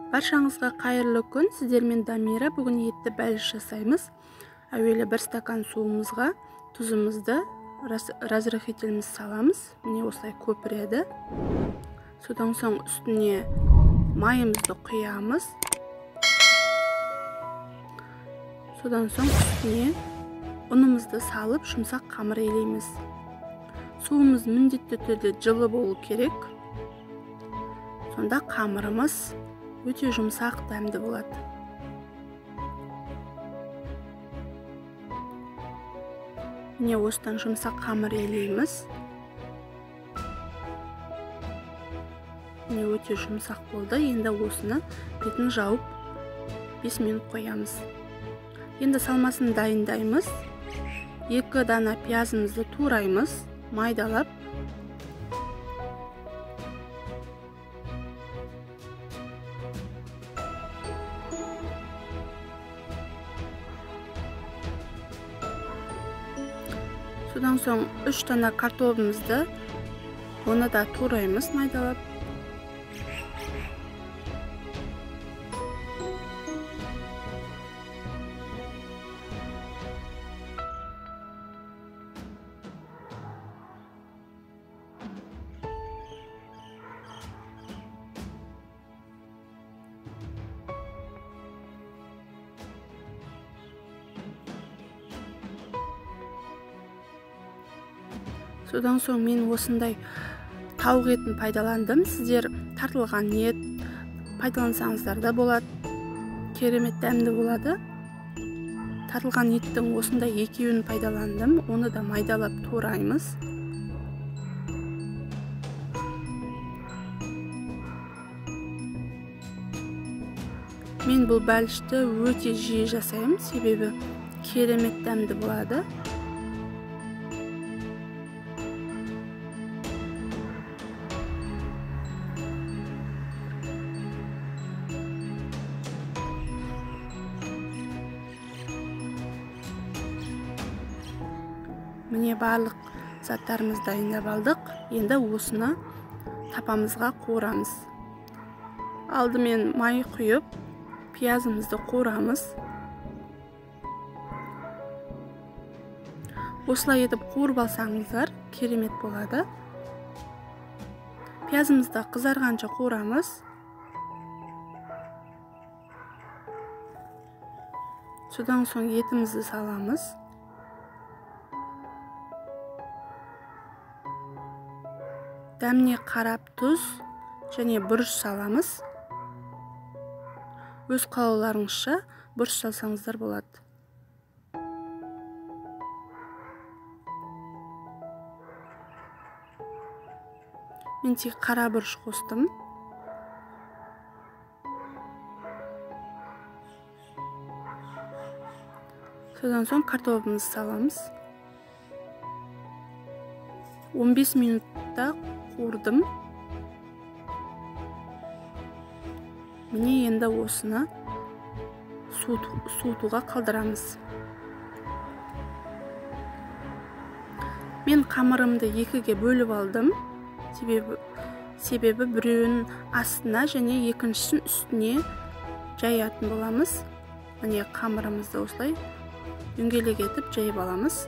Баршаңызға қайырлы күн. Сіздермен Дамира. Бүгін етті бәліш жасаймыз. Әуелі 1 стакан суымызға тұзымызды, разрыхителіміз саламыз. Міне осылай көпіреді. Содан соң үстіне майымызды құямыз. Содан соң үстіне ұнымызды салып, жұмсақ қамыр елейміз. Суымыз міндетті түрде жылы болу керек. Сонда қамырымыз өте жұмсақ, дәмді болады. Міне осыдан жұмсақ қамыр елейміз. Міне өте жұмсақ болды. Енді осыны бетін жауып 5 минут қоямыз. Енді салмасын дайындаймыз. 2 дана пиязымызды тураймыз, майдалап. Содан соң 3 дана картоплымызды, оны да тураймыз, майдалап. Содан соң мен осындай тауық етін пайдаландым. Сіздер тартылған ет пайдалансаңыздар да болады. Керемет дәмді болады. Тартылған еттің осындай екеуін пайдаландым. Оны да майдалап тураймыз. Мен бұл бәлішті өте жиі жасаймын, себебі керемет дәмді болады. Міне барлық заттарымыз дайындап алдық. Енді осыны тапамызға қуырамыз. Алдымен май құйып, пиязымызды қуырамыз. Осылай етіп қуырып алсаңыздар, керемет болады. Пиязымызды қызарғанша қуырамыз. Содан соң етімізді саламыз. Дәміне қарап тұз және бұрыш саламыз. Өз қалауларыңызша бұрыш салсаңыздар болады. Мен тек қара бұрыш қостым. Содан соң картоплымызды саламыз. 15 минутта қуырдым. Міне енді осыны суытуға қалдырамыз. Мен қамырымды 2-ге бөліп алдым. Себебі біреуін астына және екіншісін үстіне жаятын боламыз. Міне қамырымызды осылай дөңгелек етіп жайып аламыз.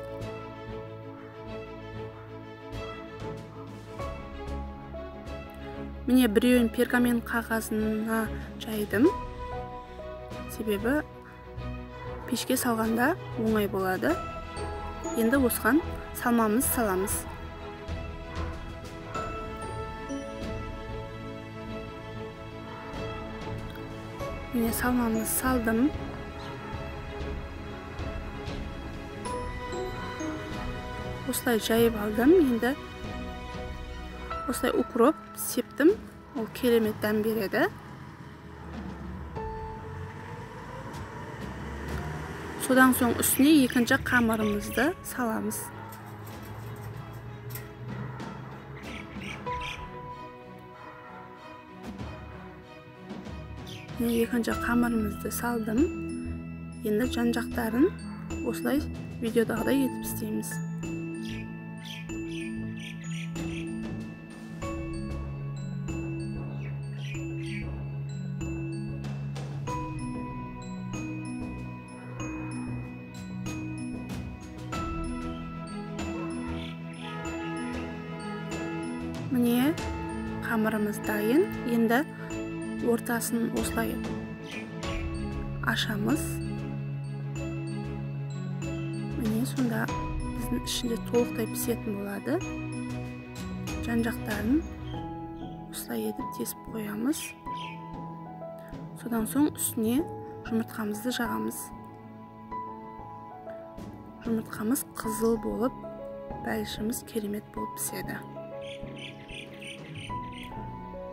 Міне біреуін пергамент қағазына жайдым. Себебі пешке салғанда оңай болады. Енді осыған салмамыз саламыз. Міне салмамыз салдым. Осылай жайып алдым. Енді осылай укроп септім. Ол керемет дәм береді. Содан соң үстіне екінші қамырымызды саламыз. Екінші қамырымызды салдым. Енді жан жақтарын осылай видеодағыдай етіп істейміз. Қамырымыз дайын. Енді ортасын осылай ашамыз. Міне сонда біздің ішінде толықтай пісетін болады. Жан-жақтарын осылай етіп тесіп қоямыз. Содан соң үстіне жұмыртқамызды жағамыз. Жұмыртқамыз қызыл болып, бәлішіміз керемет болып піседі.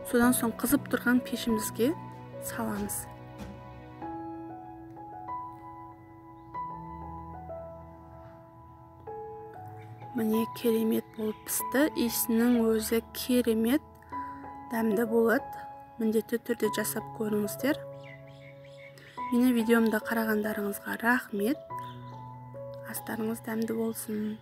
Содан соң қызып тұрған пешімізге саламыз. Міне керемет болып пісті. Иісінің өзі керемет дәмді болады. Міндетті түрде жасап көріңіздер. Мені видеомда қарағандарыңызға рахмет. Астарыңыз дәмді болсын.